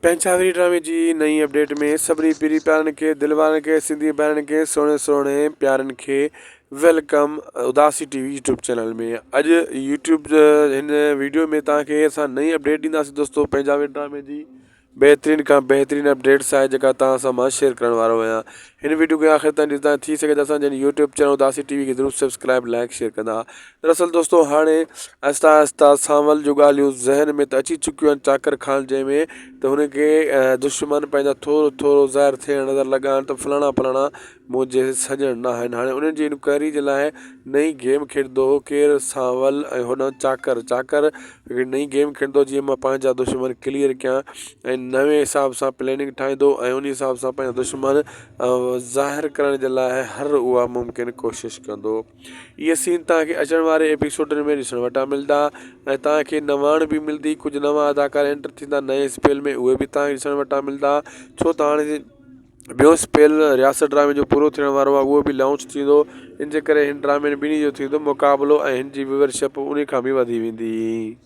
पंचावरी ड्रामे जी नई अपडेट में सभी पीरी प्यारनि खे दिलवारनि खे सिंधी भाइरनि खे सुहिणे प्यारनि खे वेलकम उदासी टीवी यूट्यूब चैनल में। अॼु यूट्यूब हिन वीडियो में तव्हांखे असां नई अपडेट ॾींदासीं दोस्तों। पंजाबी ड्रामे जी बेहतरीन खां बेहतरीन अपडेट्स आहे जेका तव्हां सां मां शेयर करण वारो आहियां। हिन वीडियो खे आख़िर ताईं ॾिसंदा थी सघे त असांजे यूट्यूब चैनल उदासी टीवी खे ज़रूरु सब्सक्राइब लाइक शेयर कंदा। दरअसल दोस्तों हाणे आहिस्ता आहिस्ता सांवल जूं ॻाल्हियूं ज़हन में त अची चुकियूं आहिनि चाकर ख़ान जंहिंमें त हुनखे दुश्मन पंहिंजा थोरो थोरो ज़ाहिर थियण नज़र लॻा आहिनि त फलाणा मुंहिंजे सॼण न आहिनि। हाणे उन्हनि जी इंक्वायरी जे लाइ नई गेम खेॾंदो केरु सांवल ऐं हुन चाकर हिकिड़ी नई गेम खेॾंदो जीअं मां पंहिंजा दुश्मन क्लियर कयां ऐं नवे हिसाब सां प्लैनिंग ठाहींदो ऐं उन हिसाब सां पंहिंजा दुश्मन ज़ाहिर करण जे लाइ हर उहा मुमकिन कोशिशि कंदो। इहे सीन तव्हांखे अचण वारे एपिसोडनि में ॾिसण वटां मिलंदा ऐं तव्हांखे नवाण बि मिलंदी। कुझु नवां अदाकार एंटर थींदा नए स्पेल में उहे बि तव्हांखे ॾिसण वटां मिलंदा। छो त हाणे ॿियो स्पेल रियासत ड्रामे जो पूरो थियण वारो आहे उहो बि लॉन्च थींदो। इन जे करे हिन ड्रामे ॿिन्ही जो थींदो मुक़ाबिलो ऐं हिन जी व्यूअरशिप उन खां बि वधी वेंदी।